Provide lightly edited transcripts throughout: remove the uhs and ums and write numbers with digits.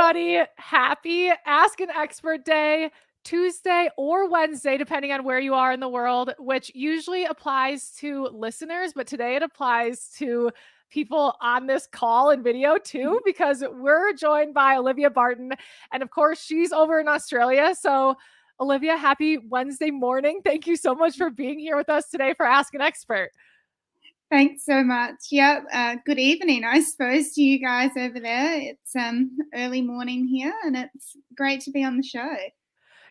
everybody. Happy Ask an Expert Day, Tuesday or Wednesday, depending on where you are in the world, which usually applies to listeners, but today it applies to people on this call and video too, because we're joined by Olivia Barton. And of course, she's over in Australia. So, Olivia, happy Wednesday morning. Thank you so much for being here with us today for Ask an Expert. Thanks so much. Yeah, good evening, I suppose, to you guys over there. It's early morning here, and it's great to be on the show.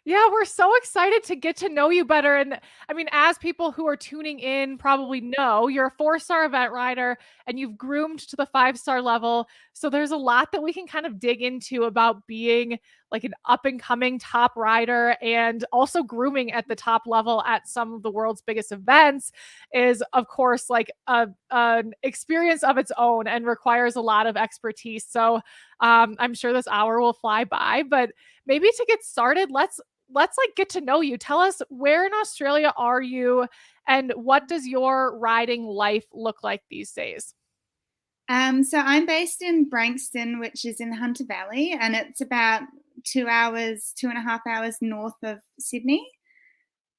Yeah, we're so excited to get to know you better. And I mean, as people who are tuning in probably know, you're a 4-star event rider and you've groomed to the 5-star level. So there's a lot that we can kind of dig into about being like an up and coming top rider, and also grooming at the top level at some of the world's biggest events is, of course, like an experience of its own and requires a lot of expertise. So I'm sure this hour will fly by, but maybe to get started, let's like get to know you. Tell us, where in Australia are you and what does your riding life look like these days? So I'm based in Branxton, which is in the Hunter Valley, and it's about 2.5 hours north of Sydney.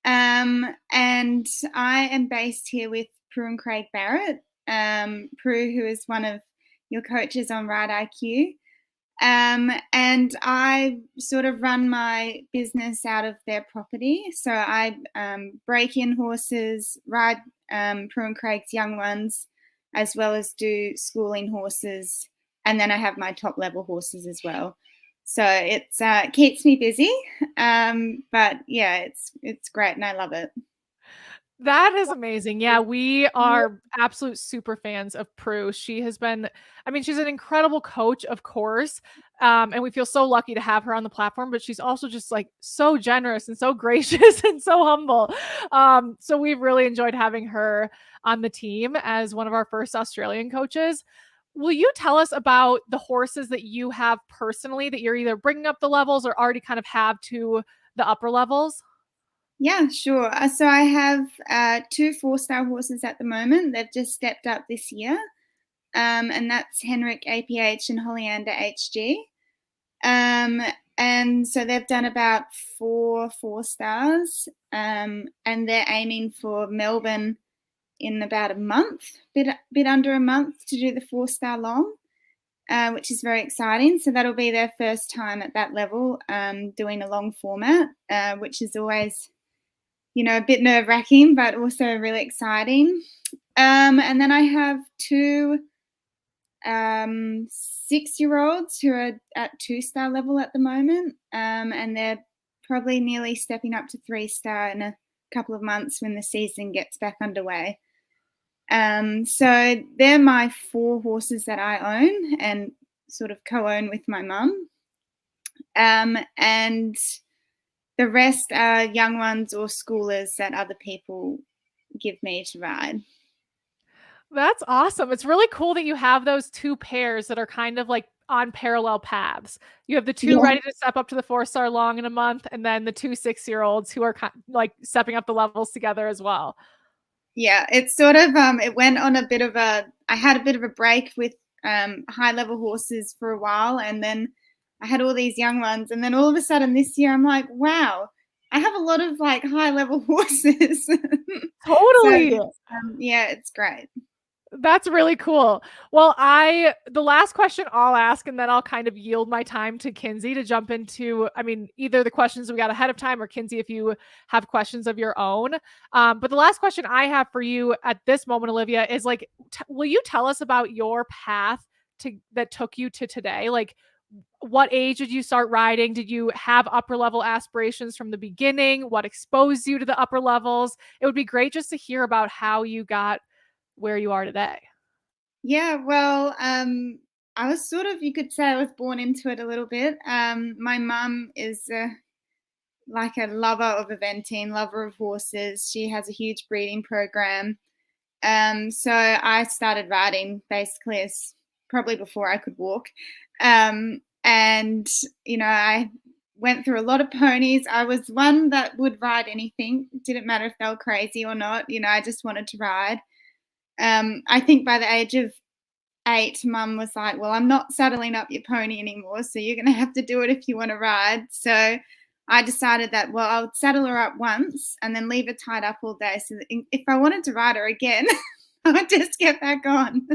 And I am based here with Prue and Craig Barrett. Prue, who is one of your coaches on Ride IQ. And I sort of run my business out of their property. So I break in horses, ride Prue and Craig's young ones, as well as do schooling horses. And then I have my top level horses as well. So it keeps me busy. But yeah, it's great and I love it. That is amazing. Yeah, we are absolute super fans of Prue. She has been, I mean, she's an incredible coach, of course. And we feel so lucky to have her on the platform, but she's also just like so generous and so gracious and so humble. So we've really enjoyed having her on the team as one of our first Australian coaches. Will you tell us about the horses that you have personally that you're either bringing up the levels or already kind of have to the upper levels? Yeah, sure. So I have 2 4-star horses at the moment. They've just stepped up this year. And that's Henrik APH and Hollyander HG. And so they've done about 4 stars. And they're aiming for Melbourne in about a month, bit under a month, to do the 4-star long, which is very exciting. So that'll be their first time at that level, doing a long format, which is always, a bit nerve-wracking, but also really exciting. And then I have 2 6-year-olds who are at 2-star level at the moment, and they're probably nearly stepping up to 3-star in a couple of months when the season gets back underway. So they're my 4 horses that I own and sort of co-own with my mum. And the rest are young ones or schoolers that other people give me to ride. That's awesome. It's really cool that you have those 2 pairs that are kind of like on parallel paths. You have the 2 ready to step up to the 4-star long in a month, and then the 2 6-year-olds who are like stepping up the levels together as well. Yeah, it's sort of, it went on I had a bit of a break with high level horses for a while, and then I had all these young ones, and then all of a sudden this year I'm like, wow, I have a lot of like high level horses. Totally. So yeah, it's great. That's really cool. Well, the last question I'll ask, and then I'll kind of yield my time to Kinsey to jump into, I mean, either the questions we got ahead of time or Kinsey, if you have questions of your own. But the last question I have for you at this moment, Olivia, is like, will you tell us about your path that took you to today? Like, what age did you start riding? Did you have upper level aspirations from the beginning? What exposed you to the upper levels? It would be great just to hear about how you got where you are today. Yeah, well, I was sort of, you could say I was born into it a little bit. My mum is like a lover of eventing, lover of horses. She has a huge breeding program. So I started riding basically as probably before I could walk. And, I went through a lot of ponies. I was one that would ride anything. It didn't matter if they were crazy or not. I just wanted to ride. I think by the age of 8, Mum was like, well, I'm not saddling up your pony anymore, so you're going to have to do it if you want to ride. So I decided that, well, I'll saddle her up once and then leave her tied up all day, so that if I wanted to ride her again, I would just get back on.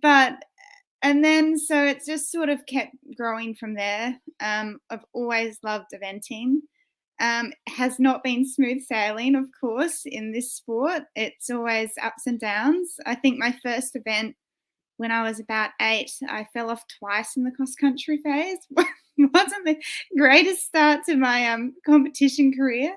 But and then so it's just sort of kept growing from there. I've always loved eventing. Has not been smooth sailing, of course, in this sport. It's always ups and downs. I think my first event when I was about 8, I fell off twice in the cross country phase. Wasn't the greatest start to my competition career.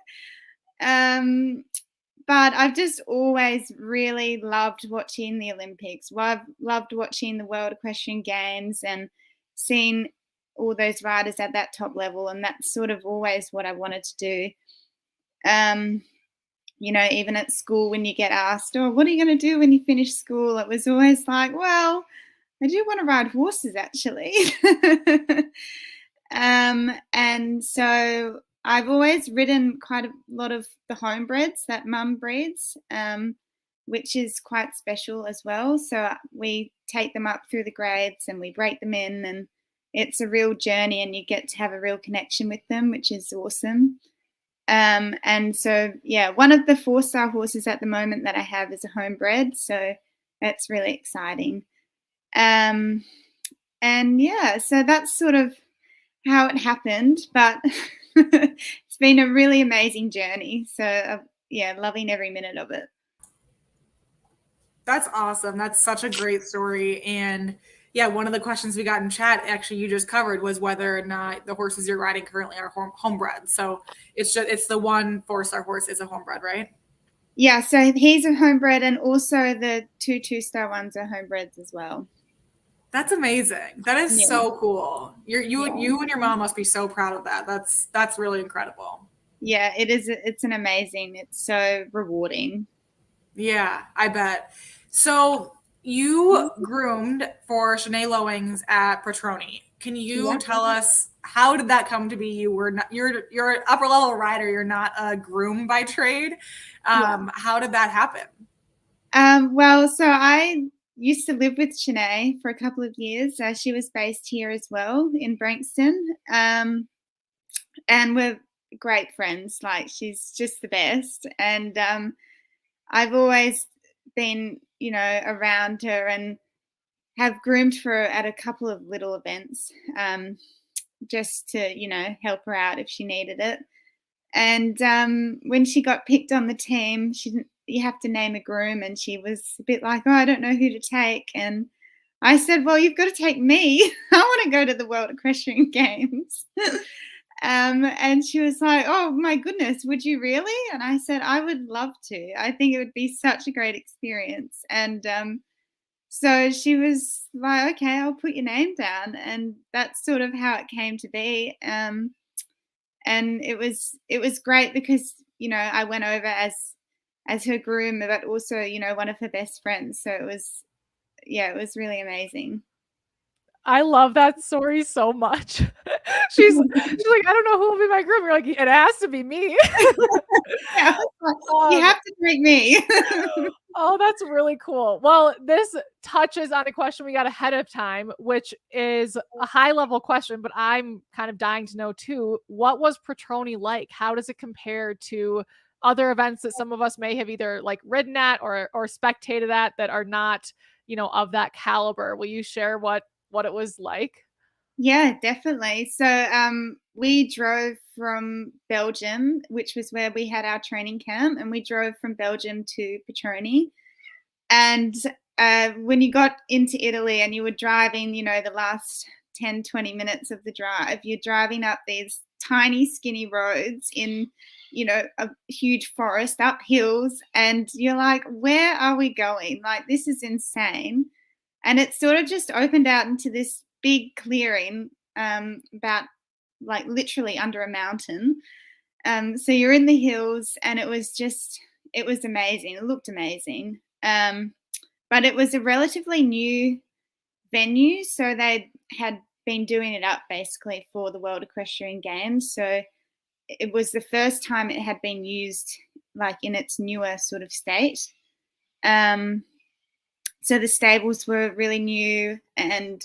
But I've just always really loved watching the Olympics. Well, I've loved watching the World Equestrian Games and seeing all those riders at that top level, and that's sort of always what I wanted to do. You know, even at school when you get asked, oh, what are you going to do when you finish school? It was always like, well, I do want to ride horses, actually. And so I've always ridden quite a lot of the homebreds that Mum breeds, which is quite special as well. So we take them up through the grades and we break them in, and it's a real journey and you get to have a real connection with them, which is awesome. And so, yeah, one of the 4-star horses at the moment that I have is a homebred, so that's really exciting. And yeah, so that's sort of how it happened, but it's been a really amazing journey. So yeah, loving every minute of it. That's awesome. That's such a great story. And yeah, one of the questions we got in chat, actually, you just covered, was whether or not the horses you're riding currently are homebred. So it's the one 4-star horse is a homebred, right? Yeah, so he's a homebred, and also the 2 2-star ones are homebreds as well. That's amazing. That is so cool. You and your mom must be so proud of that. That's really incredible. Yeah, it is. It's an amazing. It's so rewarding. Yeah, I bet. So you groomed for Shenae Lowings at Pratoni. Can you tell us, how did that come to be? You're an upper level rider. You're not a groom by trade. How did that happen? Well, so I used to live with Shenae for a couple of years. She was based here as well in Branxton. And we're great friends. Like, she's just the best. And I've always been, you know, around her and have groomed for her at a couple of little events, just to, you know, help her out if she needed it. And when she got picked on the team, you have to name a groom, and she was a bit like, oh, I don't know who to take. And I said, well, you've got to take me. I want to go to the World Equestrian Games. And she was like, oh my goodness, would you really? And I said, I would love to. I think it would be such a great experience. And so she was like, okay, I'll put your name down. And that's sort of how it came to be. And it was great because, you know, I went over as her groom, but also, you know, one of her best friends. So it was really amazing. I love that story so much. She's like, I don't know who will be my groom. You're like, it has to be me. Yeah, you have to take me. Oh, that's really cool. Well, this touches on a question we got ahead of time, which is a high level question, but I'm kind of dying to know too. What was Pratoni like? How does it compare to other events that some of us may have either like ridden at or spectated at that are not, you know, of that caliber? Will you share what it was like? Yeah, definitely. So we drove from Belgium, which was where we had our training camp, and we drove from Belgium to Pratoni. And when you got into Italy and you were driving, you know, the last 10, 20 minutes of the drive, you're driving up these tiny, skinny roads in, you know, a huge forest, up hills, and you're like, where are we going? Like, this is insane. And it sort of just opened out into this big clearing, about like literally under a mountain. So you're in the hills, and it was amazing. It looked amazing. But it was a relatively new venue, so they had been doing it up basically for the World Equestrian Games. So it was the first time it had been used like in its newer sort of state. so the stables were really new, and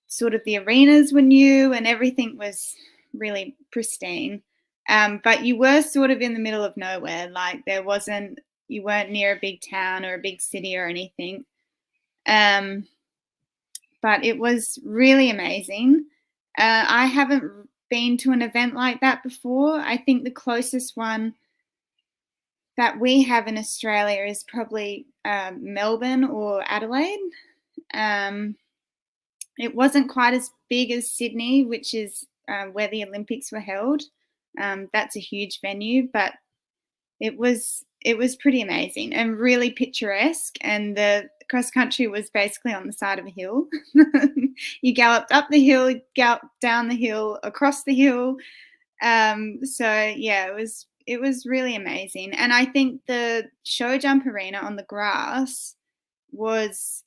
sort of the arenas were new, and everything was really pristine. But you were sort of in the middle of nowhere. Like you weren't near a big town or a big city or anything. But it was really amazing. I haven't been to an event like that before. I think the closest one that we have in Australia is probably Melbourne or Adelaide. It wasn't quite as big as Sydney, which is where the Olympics were held. That's a huge venue, but it was pretty amazing and really picturesque. And the cross country was basically on the side of a hill. You galloped up the hill, galloped down the hill, across the hill. So yeah, it was really amazing. And I think the show jump arena on the grass was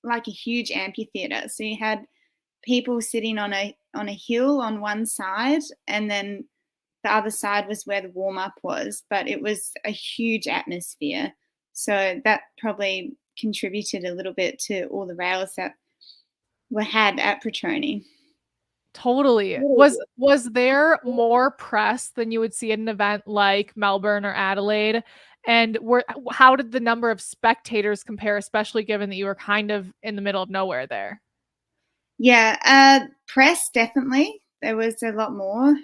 like a huge amphitheater. So you had people sitting on a hill on one side, and then the other side was where the warm-up was, but it was a huge atmosphere. So that probably contributed a little bit to all the rails that were had at Pratoni. Totally. Was there more press than you would see at an event like Melbourne or Adelaide? And how did the number of spectators compare, especially given that you were kind of in the middle of nowhere there? Yeah, press, definitely. There was a lot more.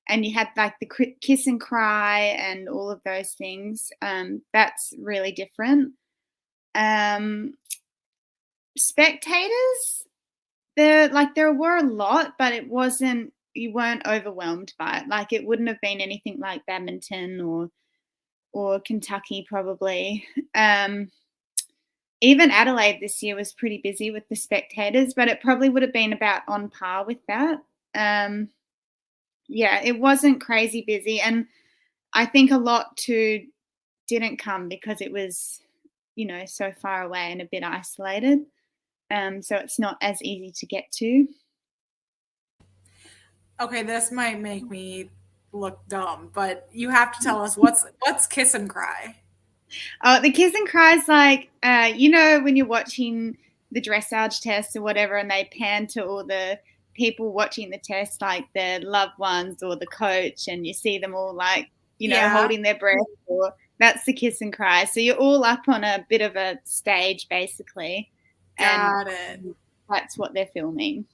And you had like the kiss and cry and all of those things. That's really different. Spectators, there were a lot, but you weren't overwhelmed by it. Like, it wouldn't have been anything like badminton or Kentucky probably. Even Adelaide this year was pretty busy with the spectators, but it probably would have been about on par with that. Yeah, it wasn't crazy busy, and I think a lot too didn't come because it was, so far away and a bit isolated. So it's not as easy to get to. Okay, this might make me look dumb, but you have to tell us what's kiss and cry. Oh, the kiss and cry is like, when you're watching the dressage test or whatever, and they pan to all the people watching the test, like their loved ones or the coach, and you see them all like, holding their breath. Or that's the kiss and cry. So you're all up on a bit of a stage, basically. Got it. That's what they're filming.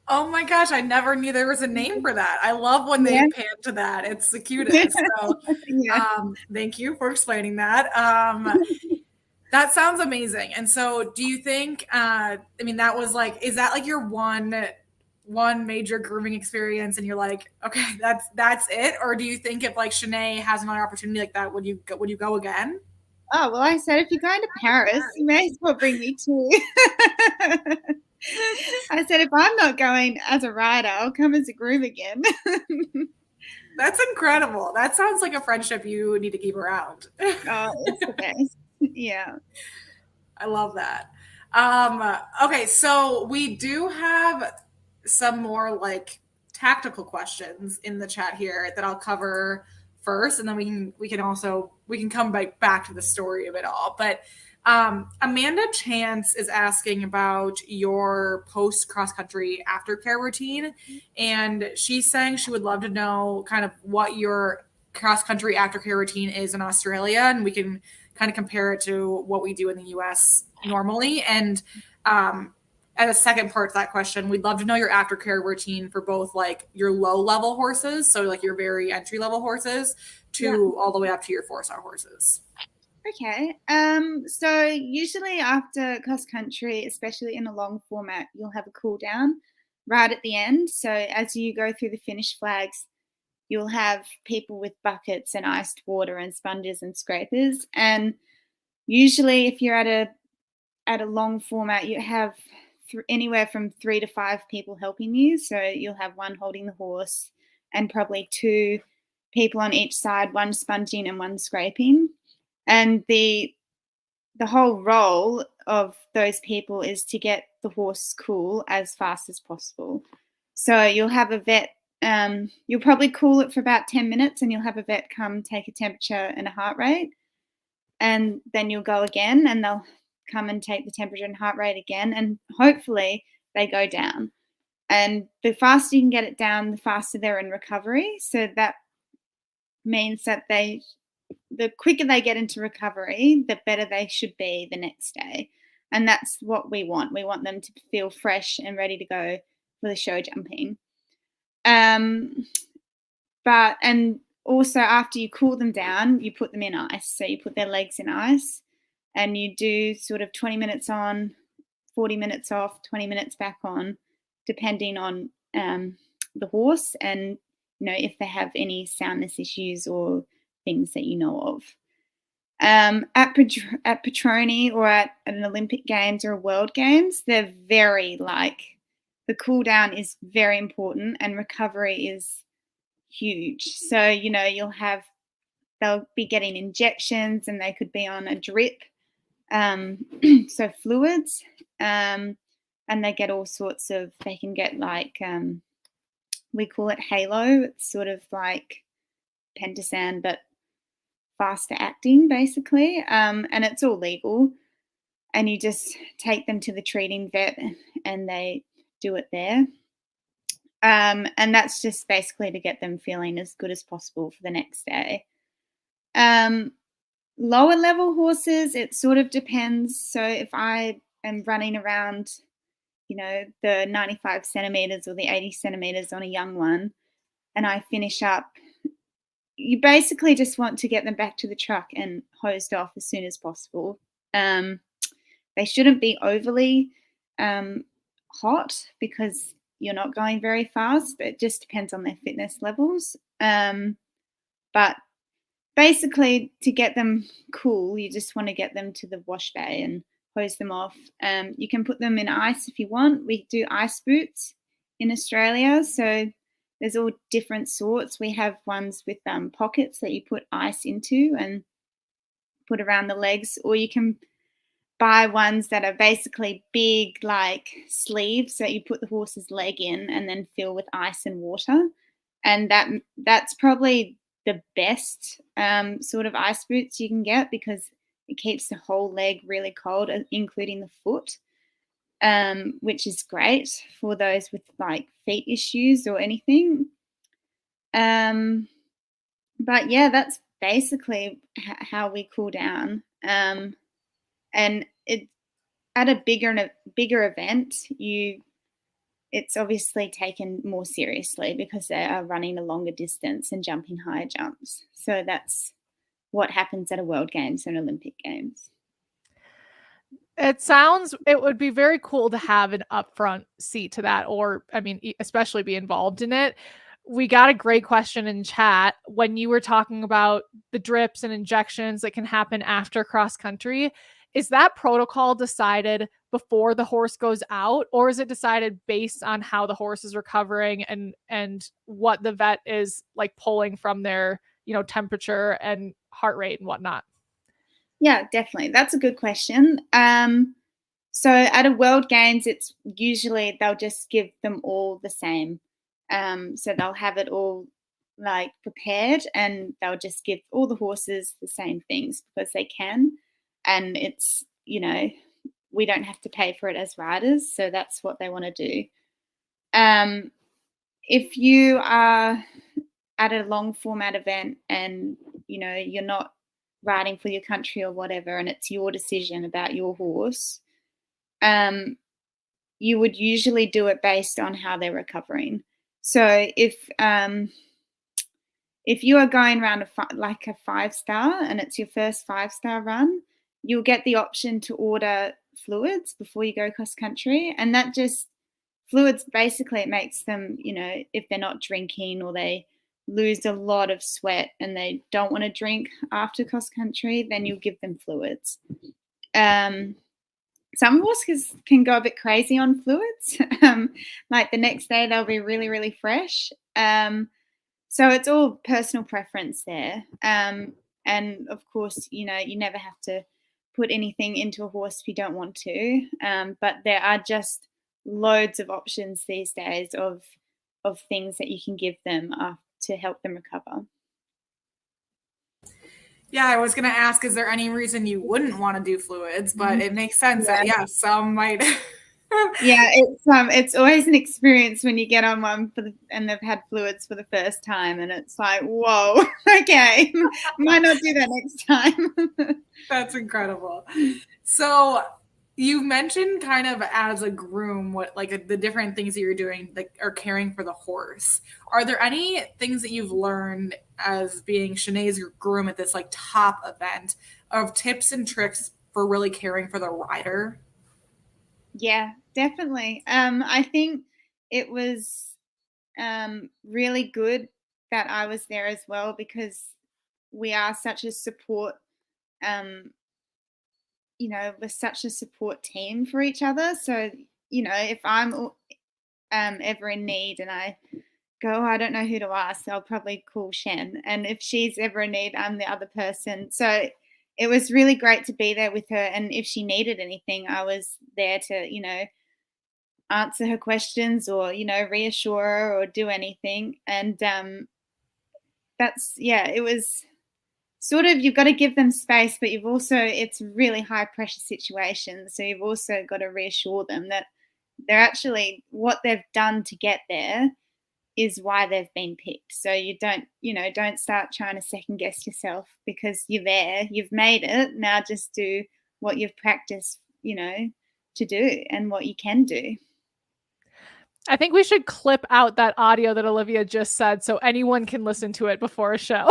Oh my gosh, I never knew there was a name for that. I love when they pan to that. It's the cutest. So thank you for explaining that. That sounds amazing. And so do you think, that was like, is that like your one major grooming experience and you're like, okay, that's it? Or do you think if like Shenae has another opportunity like that, would you go again? Oh, well, I said, if you're going to Paris, you may as well bring me too. I said, if I'm not going as a rider, I'll come as a groom again. That's incredible. That sounds like a friendship you need to keep around. Oh, it's the best. Yeah. I love that. Okay, so we do have some more like tactical questions in the chat here that I'll cover first, and then we can come back to the story of it all. But Amanda Chance is asking about your post cross country aftercare routine, and she's saying she would love to know kind of what your cross country aftercare routine is in Australia, and we can kind of compare it to what we do in the US normally. And as a second part to that question, we'd love to know your aftercare routine for both like your low level horses, so like your very entry level horses, to all the way up to your 4-star horses. Okay. So usually after cross country, especially in a long format, you'll have a cool down right at the end. So as you go through the finish flags, you'll have people with buckets and iced water and sponges and scrapers. And usually if you're at a long format, you have anywhere from 3 to 5 people helping you. So you'll have one holding the horse and probably 2 people on each side, one sponging and one scraping. And the whole role of those people is to get the horse cool as fast as possible. So you'll have a vet, you'll probably cool it for about 10 minutes, and you'll have a vet come take a temperature and a heart rate. and then you'll go again, and they'll come and take the temperature and heart rate again, and hopefully they go down. And the faster you can get it down, the faster they're in recovery. So that means that the quicker they get into recovery, the better they should be the next day. And that's what we want. We want them to feel fresh and ready to go for the show jumping. And also after you cool them down, you put them in ice. So you put their legs in ice, and you do sort of 20 minutes on, 40 minutes off, 20 minutes back on, depending on the horse and, if they have any soundness issues or things that you know of. At Pratoni or at an Olympic Games or a World Games, they're very the cool down is very important, and recovery is huge. So, they'll be getting injections, and they could be on a drip, so fluids, and they get all sorts of, they can get we call it halo. It's sort of like Pentosan, but faster acting, basically, and it's all legal, and you just take them to the treating vet and they do it there, and that's just basically to get them feeling as good as possible for the next day. Lower level horses, it sort of depends. So if I am running around, the 95 centimeters or the 80 centimeters on a young one, and I finish up, you basically just want to get them back to the truck and hosed off as soon as possible. They shouldn't be overly hot because you're not going very fast. It just depends on their fitness levels. But basically, to get them cool, you just want to get them to the wash bay and hose them off. You can put them in ice if you want. We do ice boots in Australia, so there's all different sorts. We have ones with pockets that you put ice into and put around the legs, or you can buy ones that are basically big, like sleeves that you put the horse's leg in and then fill with ice and water. And that's probably the best sort of ice boots you can get, because it keeps the whole leg really cold, including the foot, which is great for those with feet issues or anything. But yeah, that's basically how we cool down. And at a bigger event, it's obviously taken more seriously because they are running a longer distance and jumping higher jumps. So that's what happens at a World Games and Olympic Games. It would be very cool to have an upfront seat to that, or, especially be involved in it. We got a great question in chat when you were talking about the drips and injections that can happen after cross country. Is that protocol decided before the horse goes out, or is it decided based on how the horse is recovering and what the vet is pulling from their, temperature and heart rate and whatnot? Yeah, definitely. That's a good question. So at a World Games, it's usually they'll just give them all the same. So they'll have it all prepared, and they'll just give all the horses the same things because they can. And it's, we don't have to pay for it as riders. So that's what they want to do. If you are at a long format event and, you're not riding for your country or whatever, and it's your decision about your horse, you would usually do it based on how they're recovering. So if you are going around a 5-star and it's your first 5-star run, you'll get the option to order fluids before you go cross country. And that just, fluids, basically it makes them, if they're not drinking or they lose a lot of sweat and they don't want to drink after cross country, then you'll give them fluids. Some horses can go a bit crazy on fluids. The next day they'll be really, really fresh. So it's all personal preference there. And of course, you never have to put anything into a horse if you don't want to. But there are just loads of options these days of things that you can give them to help them recover. Yeah, I was going to ask, is there any reason you wouldn't want to do fluids? But it makes sense that, yes, some might. Yeah, it's always an experience when you get on one and they've had fluids for the first time, and it's like, whoa, okay, might not do that next time. That's incredible. So you mentioned kind of as a groom, what like the different things that you're doing, like are caring for the horse. Are there any things that you've learned as being Shenae's groom at this like top event of tips and tricks for really caring for the rider? Yeah, definitely. I think it was really good that I was there as well, because we are such a support, we're such a support team for each other. So, if I'm ever in need and I go, "Oh, I don't know who to ask," I'll probably call Shen. And if she's ever in need, I'm the other person. So it was really great to be there with her. And if she needed anything, I was there to, answer her questions or, reassure her or do anything. And it was sort of, you've got to give them space, but it's a really high pressure situation. So you've also got to reassure them that they're actually, what they've done to get there is why they've been picked. So you don't start trying to second guess yourself, because you're there, you've made it. Now just do what you've practiced, to do and what you can do. I think we should clip out that audio that Olivia just said so anyone can listen to it before a show.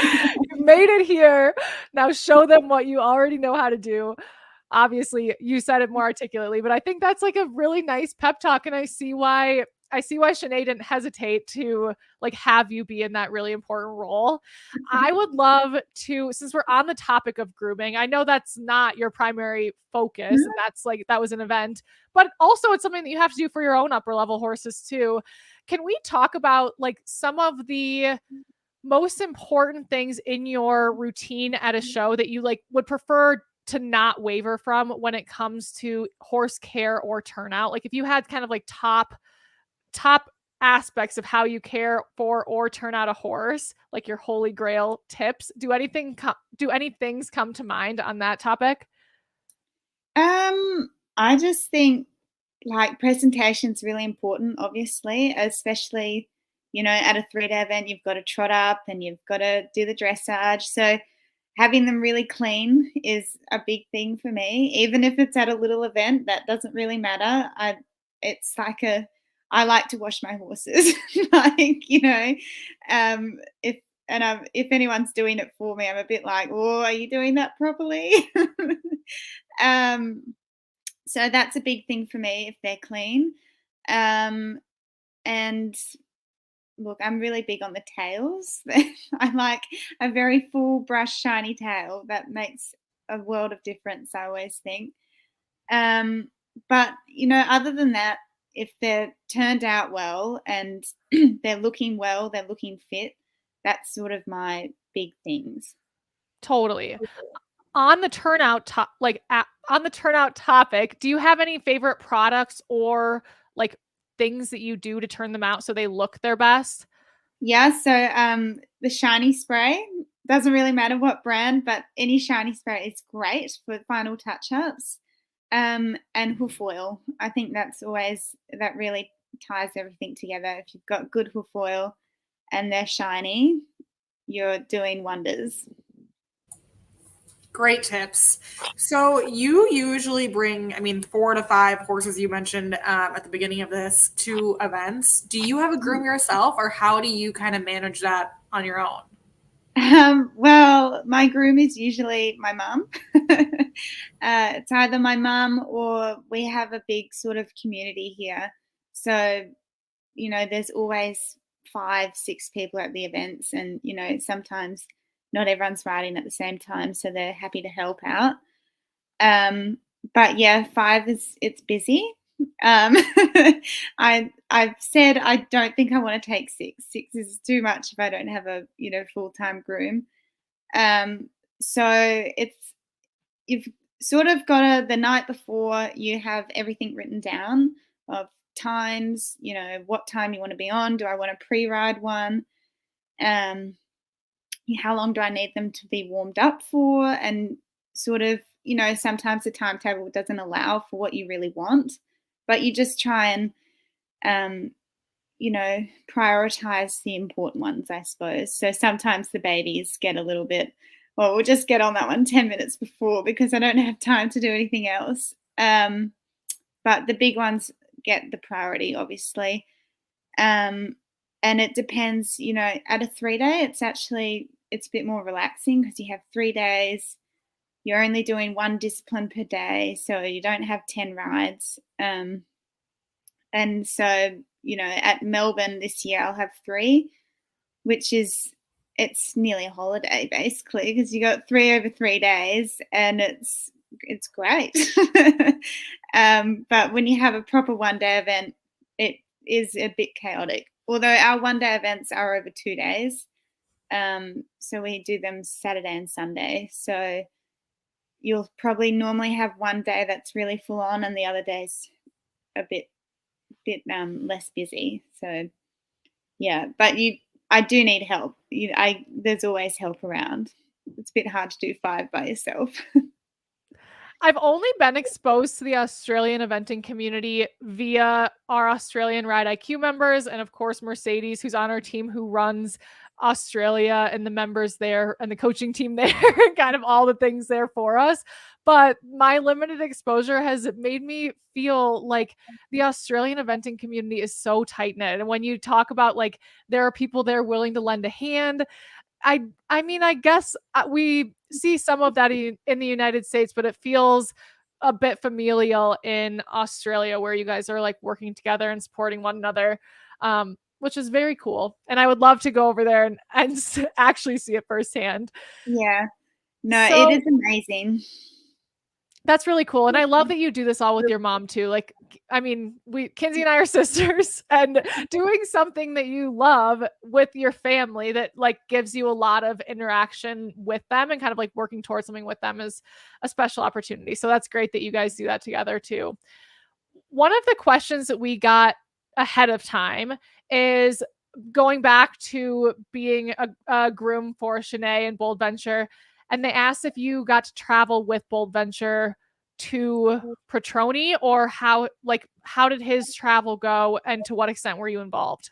You made it here. Now show them what you already know how to do. Obviously, you said it more articulately, but I think that's like a really nice pep talk, and I see why Shenae didn't hesitate to like have you be in that really important role. I would love to, since we're on the topic of grooming, I know that's not your primary focus, and that's like that was an event, but also it's something that you have to do for your own upper level horses too. Can we talk about like some of the most important things in your routine at a show that you like would prefer to not waver from when it comes to horse care or turnout? Like if you had kind of like top aspects of how you care for or turn out a horse, like your holy grail tips, do any things come to mind on that topic? I just think like presentation's really important, obviously, especially, at a 3-day event, you've got to trot up and you've got to do the dressage. So having them really clean is a big thing for me. Even if it's at a little event, that doesn't really matter. I like to wash my horses. Like, if anyone's doing it for me, I'm a bit like, "Oh, are you doing that properly?" um, so that's a big thing for me if they're clean. And look, I'm really big on the tails. I like a very full brush, shiny tail. That makes a world of difference, I always think. But, other than that, if they're turned out well and they're looking well, they're looking fit, that's sort of my big things. Totally. On the turnout on the turnout topic, do you have any favorite products or like things that you do to turn them out so they look their best? Yeah, so the shiny spray, doesn't really matter what brand, but any shiny spray is great for final touch-ups. And hoof oil. I think that really ties everything together. If you've got good hoof oil and they're shiny, you're doing wonders. Great tips. So you usually bring, 4 to 5 horses you mentioned at the beginning of this to events. Do you have a groom yourself, or how do you kind of manage that on your own? Well, my groom is usually my mum. It's either my mum or we have a big sort of community here. So, there's always 5, 6 people at the events, and, sometimes not everyone's riding at the same time, so they're happy to help out. But yeah, 5 it's busy. I've said I don't think I want to take 6. 6 is too much if I don't have a full-time groom. So you've sort of got to, the night before, you have everything written down of times, what time you want to be on. Do I want to pre-ride one? how long do I need them to be warmed up for, and sort of, sometimes the timetable doesn't allow for what you really want, but you just try and prioritize the important ones, I suppose. So sometimes the babies get a little bit, well, we'll just get on that one 10 minutes before because I don't have time to do anything else. But the big ones get the priority, obviously. And it depends, at a 3-day, it's a bit more relaxing because you have 3 days. You're only doing one discipline per day, so you don't have 10 rides. And so, at Melbourne this year, I'll have 3, which it's nearly a holiday basically, because you got 3 over 3 days, and it's great. But when you have a proper 1-day event, it is a bit chaotic. Although our 1-day events are over 2 days, so we do them Saturday and Sunday. So you'll probably normally have one day that's really full on, and the other days a bit less busy. So yeah, but I do need help. There's always help around. It's a bit hard to do 5 by yourself. I've only been exposed to the Australian eventing community via our Australian Ride IQ members, and of course Mercedes, who's on our team, who runs Australia, and the members there and the coaching team there, kind of all the things there for us. But my limited exposure has made me feel like the Australian eventing community is so tight knit. And when you talk about like there are people there willing to lend a hand, I mean, I guess we see some of that in the United States, but it feels a bit familial in Australia, where you guys are like working together and supporting one another, which is very cool. And I would love to go over there and actually see it firsthand. Yeah, no, So, it is amazing. That's really cool. And I love that you do this all with your mom too. Like, I mean, Kinsey and I are sisters, and doing something that you love with your family that like gives you a lot of interaction with them and kind of like working towards something with them is a special opportunity. So that's great that you guys do that together too. One of the questions that we got ahead of time is going back to being a groom for Shenae and Bold Venture. And they asked if you got to travel with Bold Venture to Pratoni, or how did his travel go, and to what extent were you involved?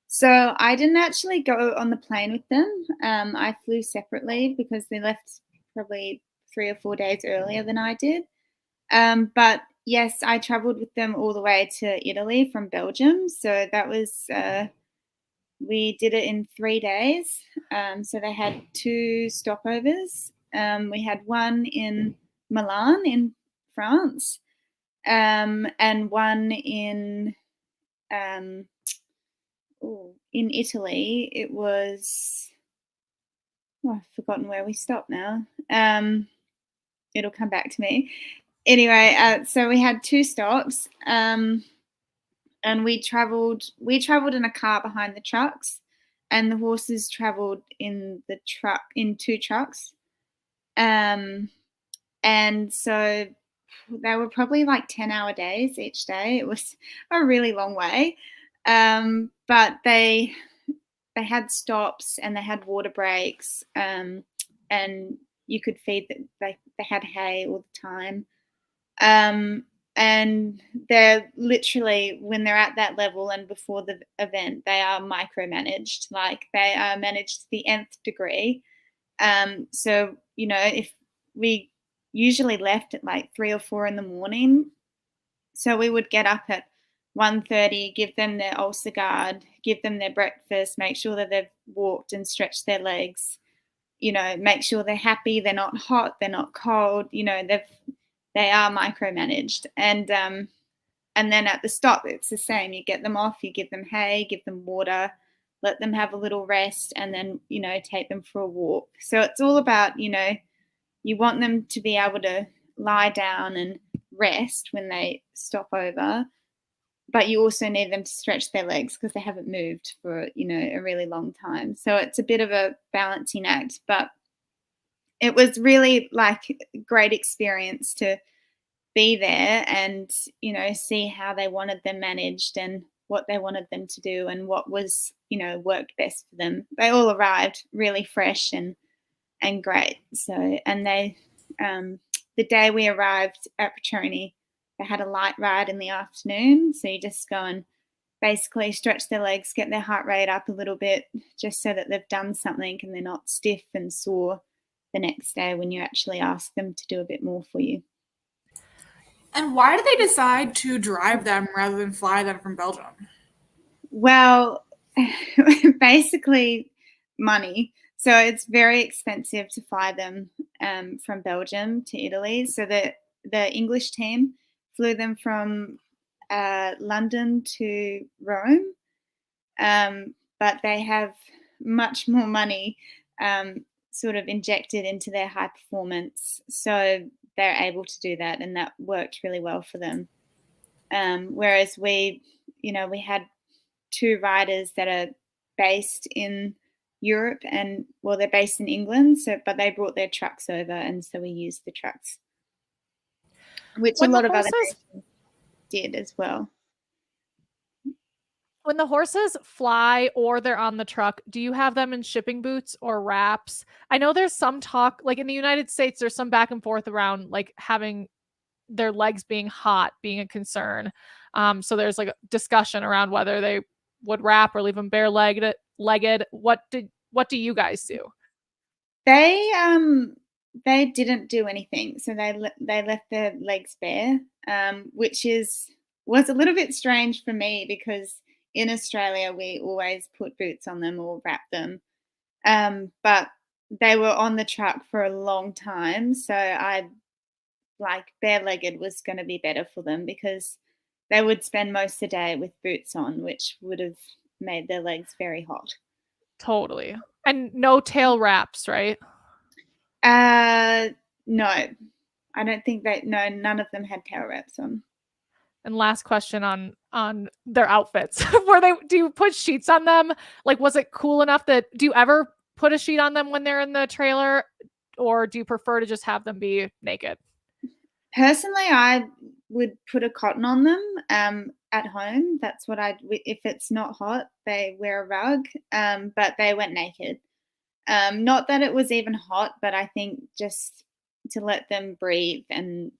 So I didn't actually go on the plane with them. I flew separately because they left probably 3 or 4 days earlier than I did. But yes, I traveled with them all the way to Italy from Belgium. So that was we did it in 3 days. So they had 2 stopovers. We had one in Milan in France, and one in Italy. It was, I've forgotten where we stopped now. It'll come back to me. Anyway, so we had 2 stops. And we traveled in a car behind the trucks, and the horses traveled in 2 trucks. And so they were probably like 10-hour days each day. It was a really long way. But they had stops, and they had water breaks, and you could feed them. They had hay all the time. And they're literally, when they're at that level and before the event, they are micromanaged. Like, they are managed to the nth degree. So, if we usually left at like 3 or 4 in the morning, so we would get up at 1:30, give them their ulcer guard, give them their breakfast, make sure that they've walked and stretched their legs, make sure they're happy, they're not hot, they're not cold, they are micromanaged. And then at the stop, it's the same. You get them off, you give them hay, give them water, let them have a little rest, and then, take them for a walk. So it's all about, you want them to be able to lie down and rest when they stop over, but you also need them to stretch their legs because they haven't moved for, a really long time. So it's a bit of a balancing act, but it was really like a great experience to be there and, see how they wanted them managed. And what they wanted them to do and what was, worked best for them. They all arrived really fresh and great. So, and they, the day we arrived at Pratoni, they had a light ride in the afternoon. So you just go and basically stretch their legs, get their heart rate up a little bit, just so that they've done something and they're not stiff and sore the next day when you actually ask them to do a bit more for you. And why did they decide to drive them rather than fly them from Belgium? Well, basically money. So it's very expensive to fly them from Belgium to Italy. So the English team flew them from London to Rome, but they have much more money sort of injected into their high performance. So they're able to do that, and that worked really well for them. Whereas we had 2 riders that are based in Europe and, well, they're based in England, but they brought their trucks over, and so we used the trucks, which a lot of other nations did as well. When the horses fly or they're on the truck, do you have them in shipping boots or wraps? I know there's some talk, like in the United States, there's some back and forth around like having their legs being hot being a concern. So there's like a discussion around whether they would wrap or leave them bare-legged. What do you guys do? They didn't do anything, so they left their legs bare, which was a little bit strange for me because in Australia we always put boots on them or wrap them, but they were on the truck for a long time, so I bare-legged was going to be better for them because they would spend most of the day with boots on, which would have made their legs very hot. Totally. And no tail wraps, right? No, I don't think none of them had tail wraps on. And last question on their outfits. Do you put sheets on them? Like, was it cool enough do you ever put a sheet on them when they're in the trailer, or do you prefer to just have them be naked? Personally, I would put a cotton on them at home. That's what if it's not hot, they wear a rug, but they went naked. Not that it was even hot, but I think just to let them breathe and,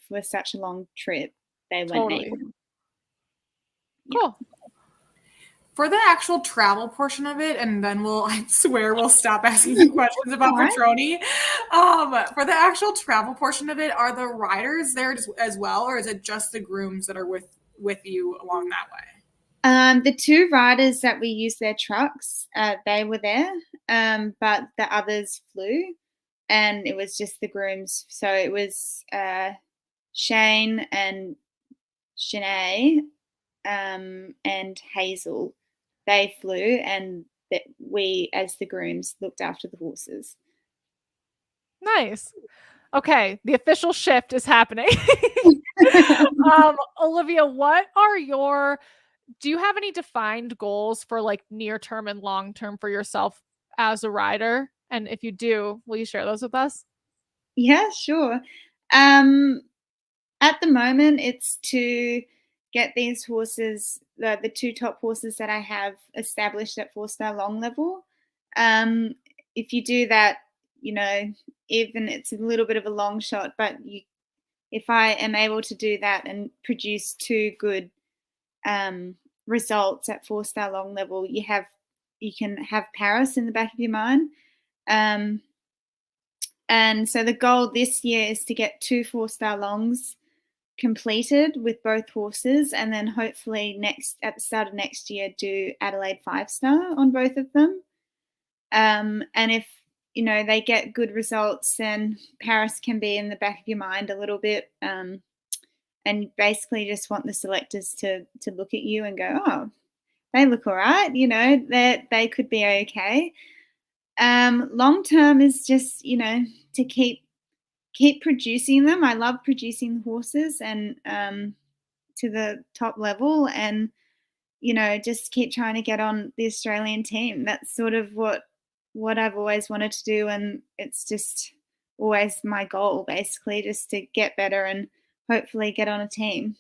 for such a long trip, they went naked. Cool. For the actual travel portion of it, and then I swear we'll stop asking you questions about Pratoni. For the actual travel portion of it, are the riders there as well, or is it just the grooms that are with you along that way? The 2 riders that we used their trucks, they were there, but the others flew, and it was just the grooms. So it was Shane and Shenae and Hazel. They flew, and we, as the grooms, looked after the horses. Nice. Okay, the official shift is happening. Olivia, do you have any defined goals for like near term and long term for yourself as a rider? And if you do, will you share those with us? Yeah, sure. At the moment, it's to get these horses, the 2 top horses that I have established at 4-star long level. If you do that, even it's a little bit of a long shot, but if I am able to do that and produce 2 good results at 4-star long level, you can have Paris in the back of your mind. And so the goal this year is to get 2 4-star longs completed with both horses, and then hopefully at the start of next year do Adelaide 5-star on both of them. And if they get good results, then Paris can be in the back of your mind a little bit, and basically just want the selectors to look at you and go, oh, they look all right, they could be okay. Long term is just to keep producing them. I love producing horses and to the top level, and just keep trying to get on the Australian team. That's sort of what I've always wanted to do, and it's just always my goal, basically, just to get better and hopefully get on a team.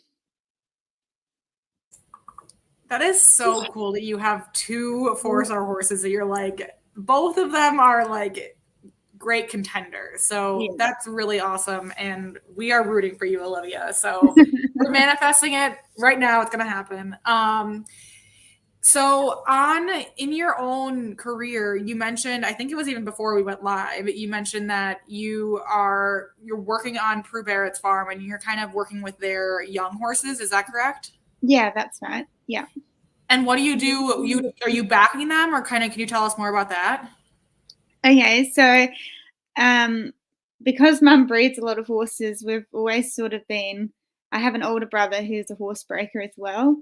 That is so cool that you have 2 4-star horses that you're like, both of them are like great contenders. So that's really awesome. And we are rooting for you, Olivia. So we're manifesting it right now. It's going to happen. So in your own career, you mentioned, I think it was even before we went live, you mentioned that you're working on Prue Barrett's farm and you're kind of working with their young horses. Is that correct? Yeah, that's right. Yeah. And what do you do? Are you backing them, or kind of can you tell us more about that? Okay, so because Mum breeds a lot of horses, we've always sort of been. I have an older brother who's a horse breaker as well,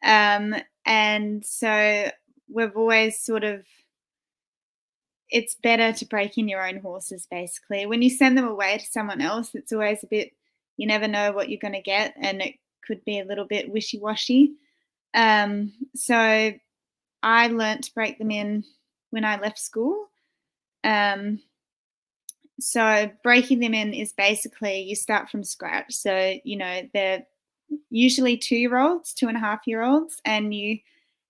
and so we've always sort of. It's better to break in your own horses, basically. When you send them away to someone else, it's always a bit. You never know what you're going to get, and it could be a little bit wishy-washy. So I learnt to break them in when I left school. So breaking them in is basically you start from scratch. So, they're usually 2-year-olds, 2.5-year-olds, and you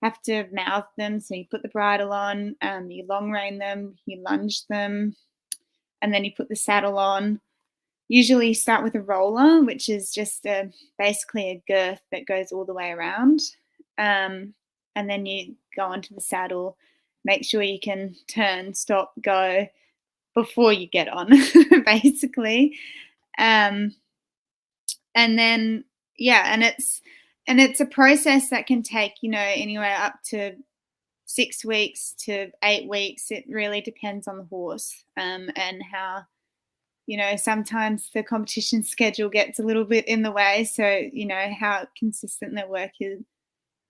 have to mouth them. So you put the bridle on, you long rein them, you lunge them, and then you put the saddle on. Usually you start with a roller, which is just basically a girth that goes all the way around. And then you go onto the saddle, make sure you can turn, stop, go before you get on, basically. And then, and it's a process that can take, anywhere up to 6 weeks to 8 weeks. It really depends on the horse, and how, sometimes the competition schedule gets a little bit in the way. So, how consistent their work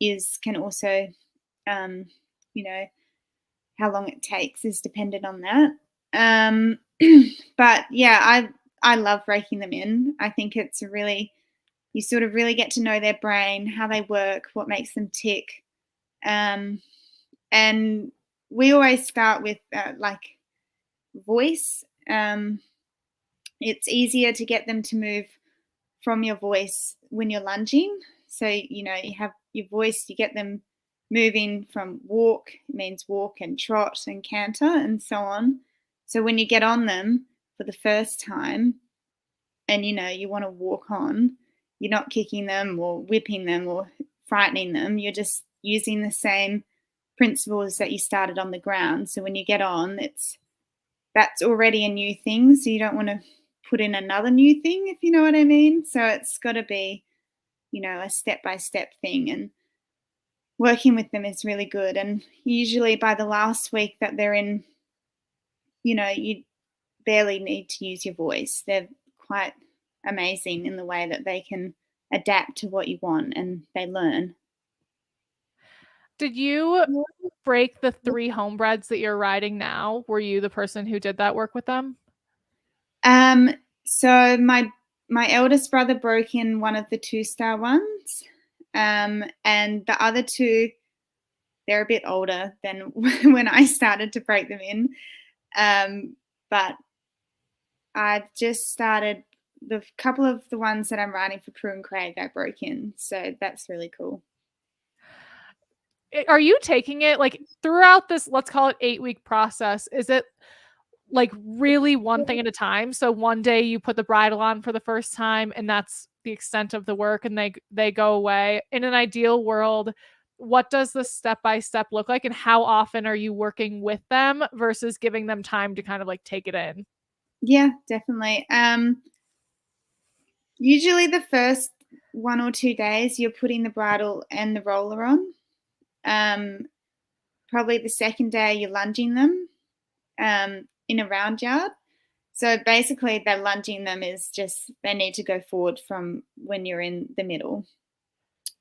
is can also, how long it takes is dependent on that. But yeah, I love breaking them in. I think it's you sort of really get to know their brain, how they work, what makes them tick. And we always start with like voice. It's easier to get them to move from your voice when you're lunging. So, you have your voice, you get them moving from walk, it means walk and trot and canter and so on. So when you get on them for the first time and, you want to walk on, you're not kicking them or whipping them or frightening them. You're just using the same principles that you started on the ground. So when you get on, that's already a new thing. So you don't want to put in another new thing, if you know what I mean. So it's got to be, a step-by-step thing. And working with them is really good. And usually by the last week that they're in, you barely need to use your voice. They're quite amazing in the way that they can adapt to what you want and they learn. Did you break the 3 homebreds that you're riding now? Were you the person who did that work with them? So my eldest brother broke in one of the 2-star ones. And the other 2, they're a bit older than when I started to break them in. But I've just started the couple of the ones that I'm riding for Prue and Craig, I broke in. So that's really cool. Are you taking it like throughout this, let's call it 8-week process? Is it like really one thing at a time? So one day you put the bridle on for the first time and that's the extent of the work and they go away. In an ideal world, what does the step-by-step look like and how often are you working with them versus giving them time to kind of like take it in? Yeah, definitely. Usually the first 1 or 2 days you're putting the bridle and the roller on. Probably the second day you're lunging them in a round yard. So basically they're lunging them is just they need to go forward from when you're in the middle.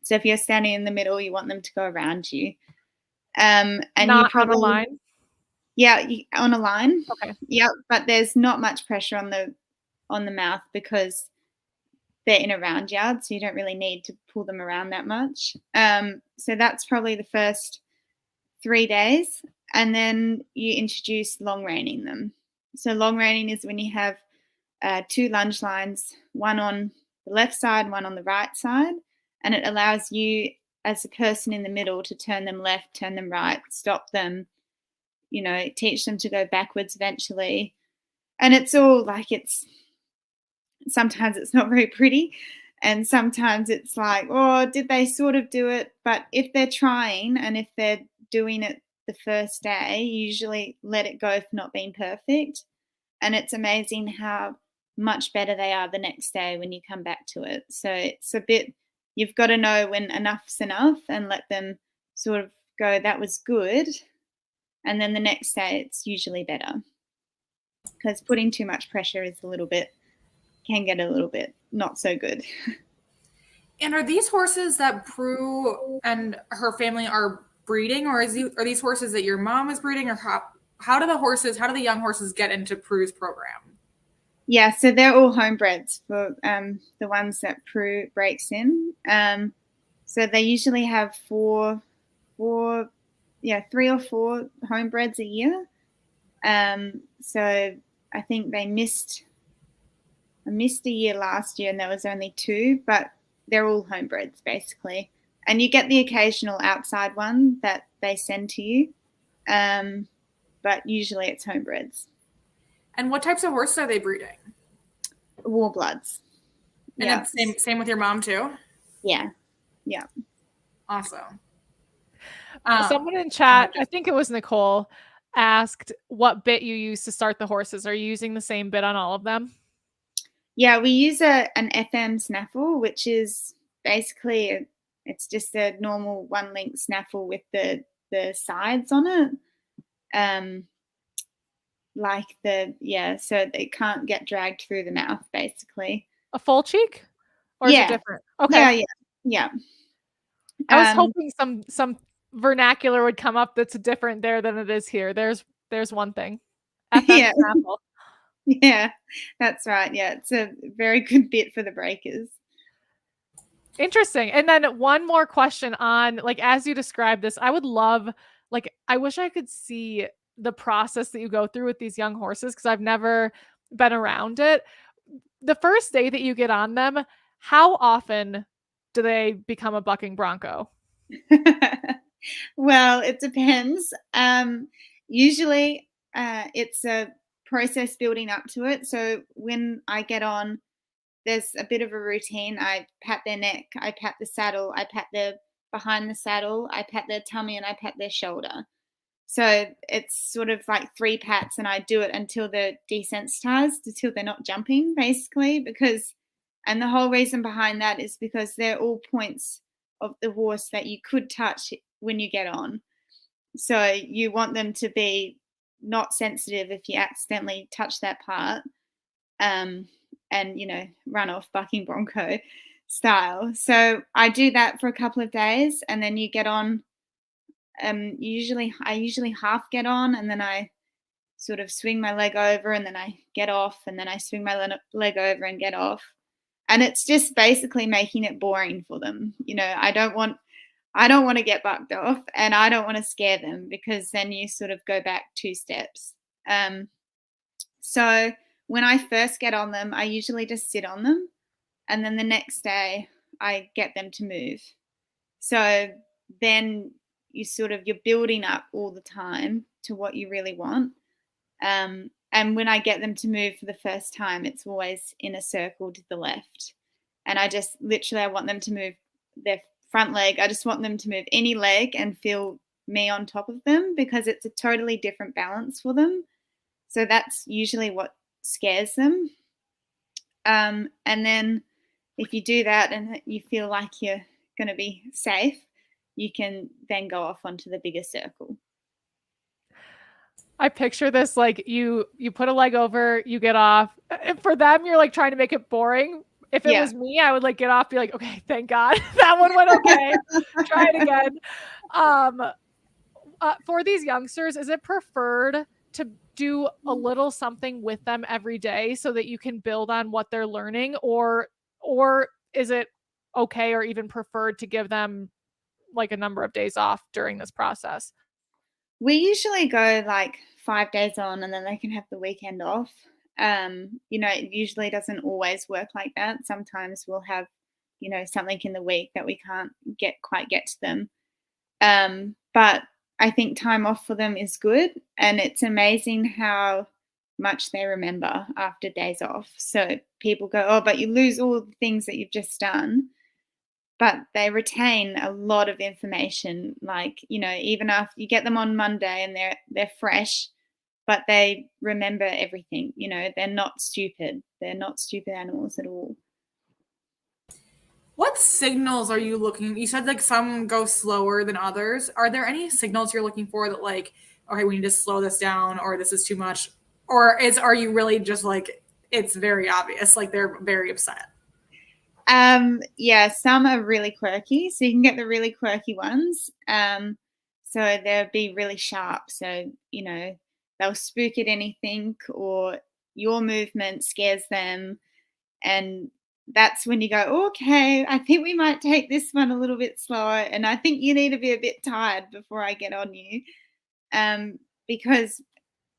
So if you're standing in the middle, you want them to go around you. And not you probably, on a line? Yeah, on a line. Okay. Yeah, but there's not much pressure on the mouth because they're in a round yard, so you don't really need to pull them around that much. So that's probably the first 3 days, and then you introduce long reining them. So long reining is when you have 2 lunge lines, one on the left side, one on the right side, and it allows you as a person in the middle to turn them left, turn them right, stop them, teach them to go backwards eventually. And it's all like sometimes it's not very pretty. And sometimes it's like, oh, did they sort of do it? But if they're trying and if they're doing it the first day, usually let it go for not being perfect. And it's amazing how much better they are the next day when you come back to it. So it's a bit, you've got to know when enough's enough and let them sort of go, that was good. And then the next day it's usually better. Because putting too much pressure can get a little bit not so good. And are these horses that Prue and her family are breeding, or are these horses that your mom is breeding, or how do the young horses get into Prue's program? Yeah, so they're all homebreds for the ones that Prue breaks in. So they usually have 3 or 4 homebreds a year. So I think I missed a year last year and there was only 2, but they're all homebreds basically. And you get the occasional outside one that they send to you, but usually it's homebreds. And what types of horses are they breeding? Warbloods. And it's same with your mom too? Yeah. Awesome. Someone in chat, I think it was Nicole, asked what bit you use to start the horses. Are you using the same bit on all of them? Yeah, we use an FM snaffle, which is basically it's just a normal 1-link snaffle with the sides on it. So they can't get dragged through the mouth, basically. A full cheek? Or is it different? Okay. Yeah. I was hoping some vernacular would come up that's different there than it is here. There's one thing. FM snaffle. Yeah, that's right. Yeah, it's a very good bit for the breakers. Interesting. And then one more question on, like, as you describe this, I would love, like, I wish I could see the process that you go through with these young horses because I've never been around it. The first day that you get on them, how often do they become a bucking bronco? Well, it depends. Usually it's a process building up to it. So when I get on, there's a bit of a routine. I pat their neck, I pat the saddle, I pat their behind the saddle, I pat their tummy, and I pat their shoulder. So it's sort of like 3 pats, and I do it until they're desensitized, until they're not jumping, basically. And the whole reason behind that is because they're all points of the horse that you could touch when you get on. So you want them to be not sensitive if you accidentally touch that part, and run off bucking bronco style. So I do that for a couple of days, and then you get on. I usually half get on, and then I sort of swing my leg over, and then I get off, and then I swing my leg over and get off. And it's just basically making it boring for them. I don't want to get bucked off, and I don't want to scare them, because then you sort of go back 2 steps. So when I first get on them, I usually just sit on them, and then the next day I get them to move. So then you're building up all the time to what you really want. And when I get them to move for the first time, it's always in a circle to the left. And I want them to move their front leg. I just want them to move any leg and feel me on top of them, because it's a totally different balance for them. So that's usually what scares them. And then if you do that and you feel like you're going to be safe, you can then go off onto the bigger circle. I picture this like you put a leg over, you get off. For them, you're like trying to make it boring. If it was me, I would like get off, be like, okay, thank God that one went okay. Try it again. For these youngsters, is it preferred to do a little something with them every day so that you can build on what they're learning, or is it okay or even preferred to give them like a number of days off during this process? We usually go like 5 days on, and then they can have the weekend off. It usually doesn't always work like that. Sometimes we'll have something in the week that we can't quite get to them. But I think time off for them is good, and it's amazing how much they remember after days off. So people go, oh, but you lose all the things that you've just done. But they retain a lot of information, like, even after you get them on Monday and they're fresh, but they remember everything. They're not stupid. They're not stupid animals at all. What signals are you looking? You said like some go slower than others. Are there any signals you're looking for that like, okay, we need to slow this down, or this is too much? Or are you really just like, it's very obvious, like they're very upset? Yeah, some are really quirky. So you can get the really quirky ones. So they'll be really sharp. So, they'll spook at anything, or your movement scares them. And that's when you go, okay, I think we might take this one a little bit slower. And I think you need to be a bit tired before I get on you. Because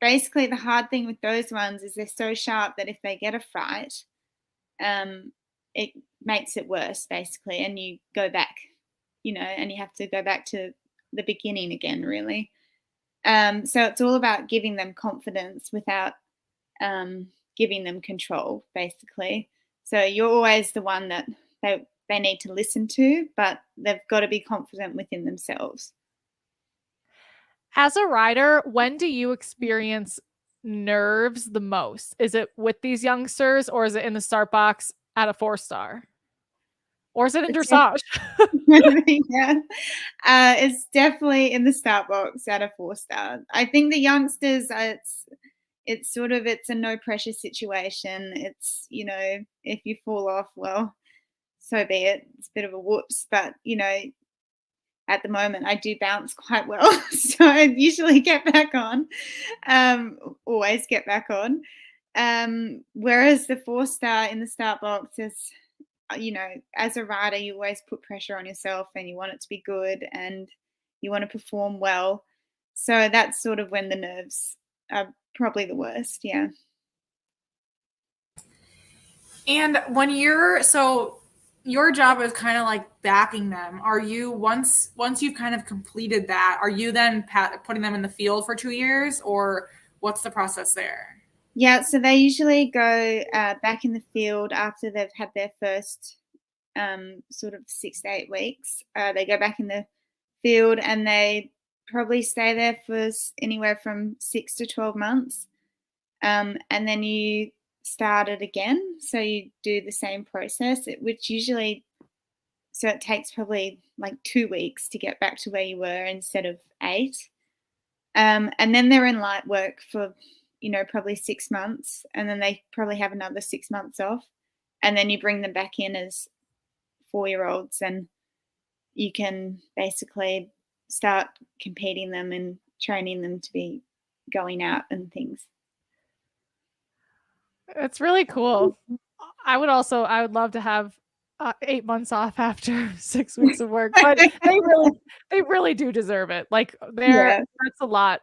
basically the hard thing with those ones is they're so sharp that if they get a fright, it makes it worse, basically, and you go back, and you have to go back to the beginning again, really. So it's all about giving them confidence without giving them control, basically. So you're always the one that they need to listen to, but they've got to be confident within themselves. As a rider, when do you experience nerves the most? Is it with these youngsters, or is it in the start box at a 4-star? Or is it in dressage? Yeah. It's definitely in the start box at a 4-star. I think the youngsters, it's a no pressure situation. It's, if you fall off, well, so be it. It's a bit of a whoops, but at the moment I do bounce quite well, so I usually get back on. Always get back on. Whereas the 4-star in the start box is, as a rider, you always put pressure on yourself and you want it to be good and you want to perform well. So that's sort of when the nerves are probably the worst. Yeah. And when your job is kind of like backing them. Are you, once you've kind of completed that, are you then putting them in the field for 2 years, or what's the process there? Yeah, so they usually go back in the field after they've had their first sort of 6 to 8 weeks. They go back in the field and they probably stay there for anywhere from 6 to 12 months. And then you start it again. So you do the same process, which usually, so it takes probably like 2 weeks to get back to where you were instead of 8. And then they're in light work for probably 6 months, and then they probably have another 6 months off, and then you bring them back in as 4-year-olds, and you can basically start competing them and training them to be going out and things. It's really cool. I would love to have 8 months off after 6 weeks of work, but they really do deserve it. Like that's a lot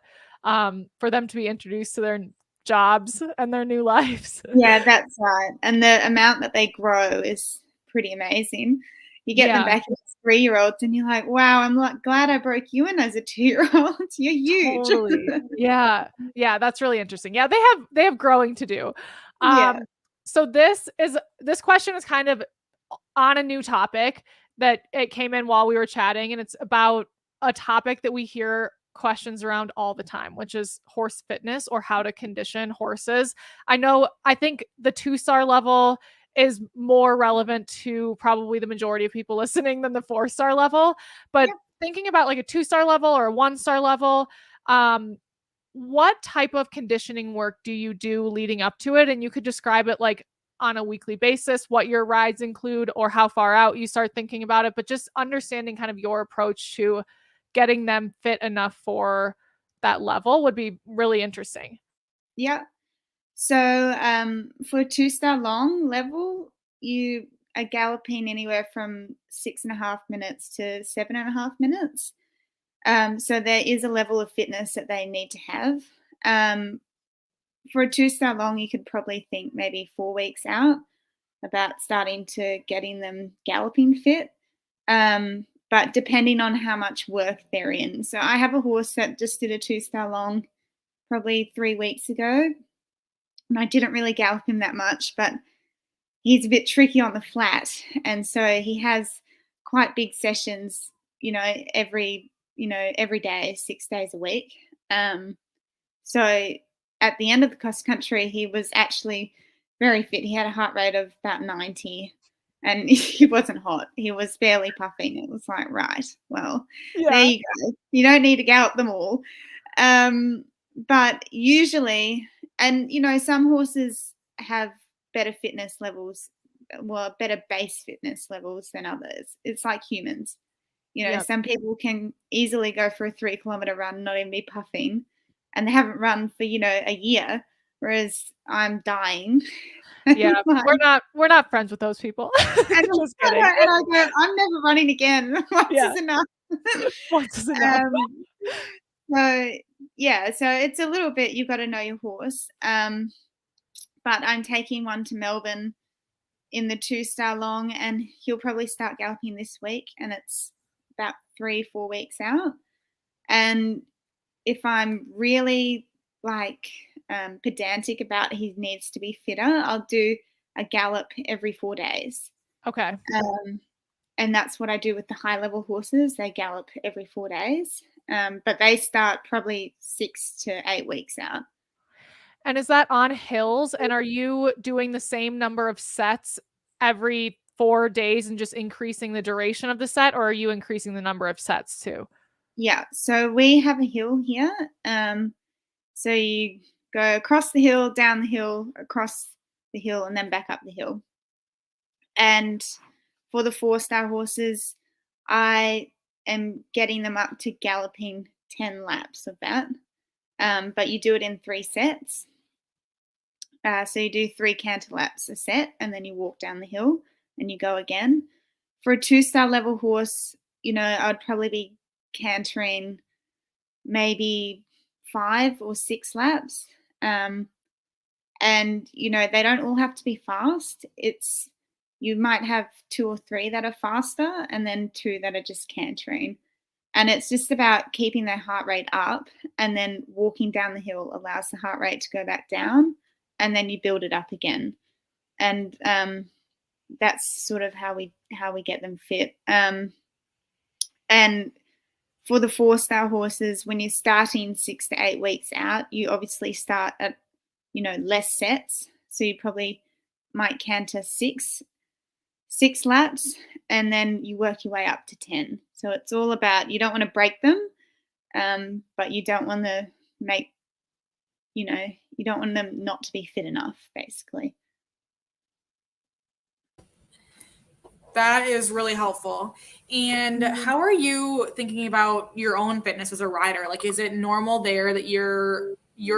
for them to be introduced to their jobs and their new lives. Yeah, that's right. And the amount that they grow is pretty amazing. You get them back as 3-year-olds and you're like, wow, I'm glad I broke you in as a 2-year-old. You're huge. Totally. Yeah, that's really interesting. Yeah, they have growing to do. So this question is kind of on a new topic that it came in while we were chatting, and it's about a topic that we hear questions around all the time, which is horse fitness, or how to condition horses. I think the 2-star level is more relevant to probably the majority of people listening than the 4-star level. But thinking about like a 2-star level or a 1-star level, what type of conditioning work do you do leading up to it? And you could describe it like on a weekly basis, what your rides include, or how far out you start thinking about it, but just understanding kind of your approach to getting them fit enough for that level would be really interesting. Yeah. So for a 2-star long level, you are galloping anywhere from 6.5 minutes to 7.5 minutes. So there is a level of fitness that they need to have. For a 2-star long, you could probably think maybe 4 weeks out. about starting to getting them galloping fit. But depending on how much work they're in. So I have a horse that just did a 2-star long probably 3 weeks ago. And I didn't really gallop him that much, but he's a bit tricky on the flat. And so he has quite big sessions, every day, 6 days a week. So at the end of the cross country, he was actually very fit. He had a heart rate of about 90 and he wasn't hot. He was barely puffing. It was like, right, well, there you go. You don't need to gallop them all. But usually, and some horses have better fitness levels, better base fitness levels than others. It's like humans. Some people can easily go for a 3-kilometer run and not even be puffing, and they haven't run for, a year, whereas I'm dying. Yeah, we're not friends with those people. Just kidding. And I go, I'm never running again. Once is enough. Once is enough. So it's a little bit, you've got to know your horse. But I'm taking one to Melbourne in the 2-star long, and he'll probably start galloping this week, and it's about 3-4 weeks out. And if I'm really pedantic about he needs to be fitter, I'll do a gallop every 4 days. Okay. And that's what I do with the high level horses. They gallop every 4 days, but they start probably 6 to 8 weeks out. And is that on hills? And are you doing the same number of sets every 4 days and just increasing the duration of the set, or are you increasing the number of sets too? Yeah. So we have a hill here. So you go across the hill, down the hill, across the hill, and then back up the hill. And for the 4-star horses, I am getting them up to galloping 10 laps of that. But you do it in 3 sets. So you do 3 canter laps a set, and then you walk down the hill and you go again. For a 2-star level horse, I'd probably be cantering maybe 5 or 6 laps. And, they don't all have to be fast. You might have 2 or 3 that are faster and then 2 that are just cantering. And it's just about keeping their heart rate up, and then walking down the hill allows the heart rate to go back down, and then you build it up again. And that's sort of how we get them fit. And for the 4-star horses, when you're starting 6 to 8 weeks out, you obviously start at, less sets. So you probably might canter 6 laps, and then you work your way up to 10. So it's all about, you don't want to break them, but you don't want to make, you don't want them not to be fit enough, basically. That is really helpful. And how are you thinking about your own fitness as a rider? Like, is it normal there that you're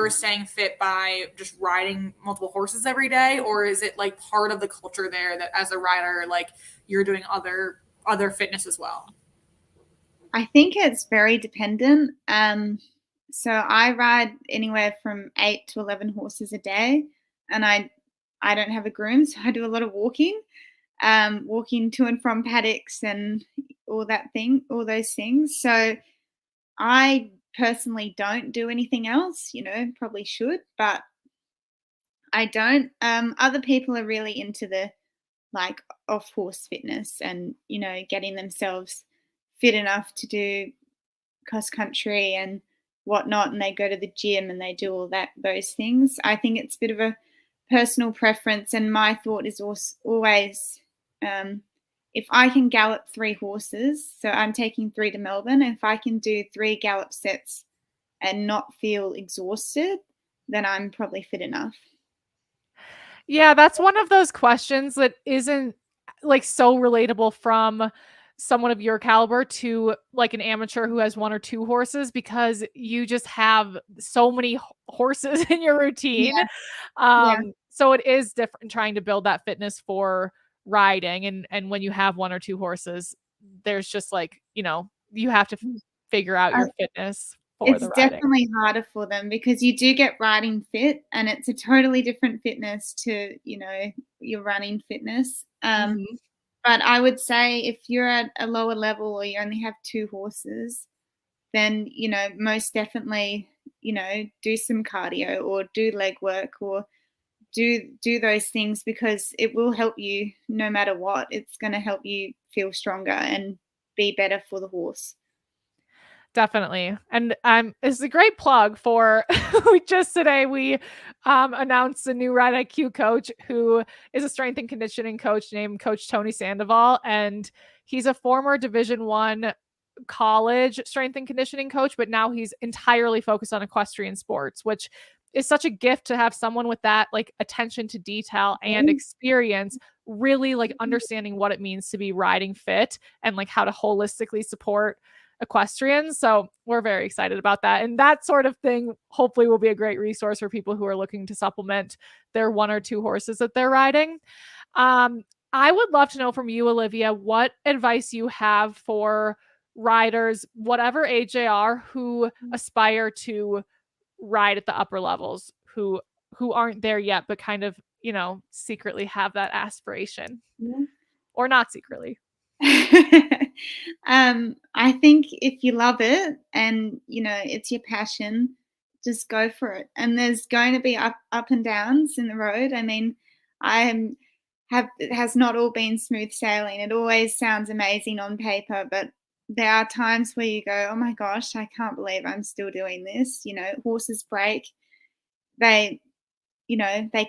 staying fit by just riding multiple horses every day, or is it like part of the culture there that as a rider, like you're doing other fitness as well? I think it's very dependent. So I ride anywhere from 8 to 11 horses a day, and I don't have a groom, so I do a lot of walking. Walking to and from paddocks and all those things. So I personally don't do anything else, probably should, but I don't. Other people are really into the off horse fitness and, getting themselves fit enough to do cross country and whatnot, and they go to the gym and they do all those things. I think it's a bit of a personal preference, and my thought is always if I can gallop 3 horses, so I'm taking 3 to Melbourne, if I can do 3 gallop sets and not feel exhausted, then I'm probably fit enough. Yeah, that's one of those questions that isn't so relatable from someone of your caliber to an amateur who has 1 or 2 horses, because you just have so many horses in your routine. Yeah. So it is different trying to build that fitness for riding, and when you have 1 or 2 horses, there's just you have to figure out your fitness for it's the riding. Definitely harder for them, because you do get riding fit, and it's a totally different fitness to your running fitness. Mhm. But I would say if you're at a lower level or you only have 2 horses, then, most definitely, do some cardio or do leg work or do those things, because it will help you no matter what. It's going to help you feel stronger and be better for the horse. Definitely. And it's a great plug for we announced a new Ride IQ coach who is a strength and conditioning coach named Coach Tony Sandoval. And he's a former Division 1 college strength and conditioning coach, but now he's entirely focused on equestrian sports, which is such a gift to have someone with that like attention to detail and experience, really like understanding what it means to be riding fit and like how to holistically support equestrians. So we're very excited about that. And that sort of thing hopefully will be a great resource for people who are looking to supplement their 1 or 2 horses that they're riding. I would love to know from you, Olivia, what advice you have for riders, whatever age they are, who aspire to ride at the upper levels, who aren't there yet, but kind of, secretly have that aspiration, or not secretly. I think if you love it and it's your passion, just go for it. And there's going to be up and downs in the road. I mean, it has not all been smooth sailing. It always sounds amazing on paper, but there are times where you go, oh my gosh, I can't believe I'm still doing this. Horses break. They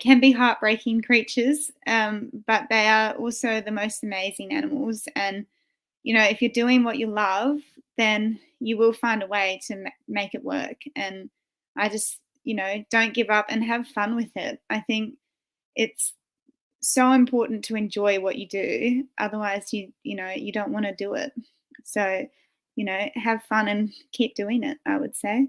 can be heartbreaking creatures, but they are also the most amazing animals. And if you're doing what you love, then you will find a way to make it work. And I just, don't give up and have fun with it. I think it's so important to enjoy what you do. Otherwise, you don't want to do it. So, have fun and keep doing it, I would say.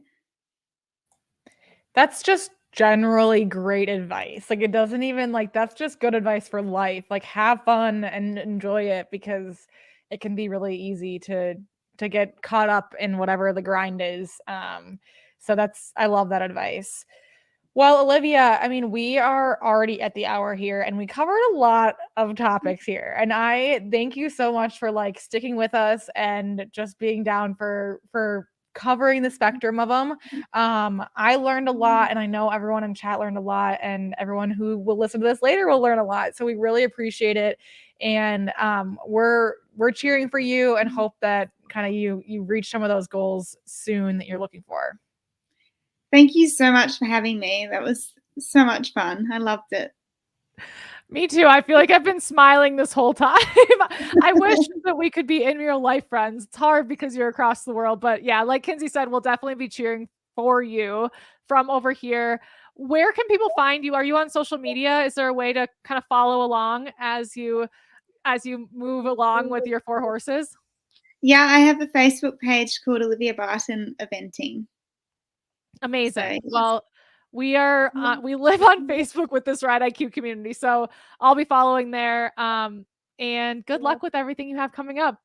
That's just generally great advice. Like it doesn't even like that's just good advice for life. Like have fun and enjoy it, because it can be really easy to get caught up in whatever the grind is. So I love that advice. Well, Olivia, I mean, we are already at the hour here and we covered a lot of topics here. And I thank you so much for like sticking with us and just being down for covering the spectrum of them. I learned a lot, and I know everyone in chat learned a lot, and everyone who will listen to this later will learn a lot. So we really appreciate it. And we're cheering for you and hope that kind of you reach some of those goals soon that you're looking for. Thank you so much for having me. That was so much fun. I loved it. Me too. I feel like I've been smiling this whole time. I wish that we could be in real life friends. It's hard because you're across the world. But yeah, like Kinsey said, we'll definitely be cheering for you from over here. Where can people find you? Are you on social media? Is there a way to kind of follow along as you move along with your 4 horses? Yeah, I have a Facebook page called Olivia Barton Eventing. Amazing. So, well, we live on Facebook with this Ride IQ community, so I'll be following there. And good luck with everything you have coming up.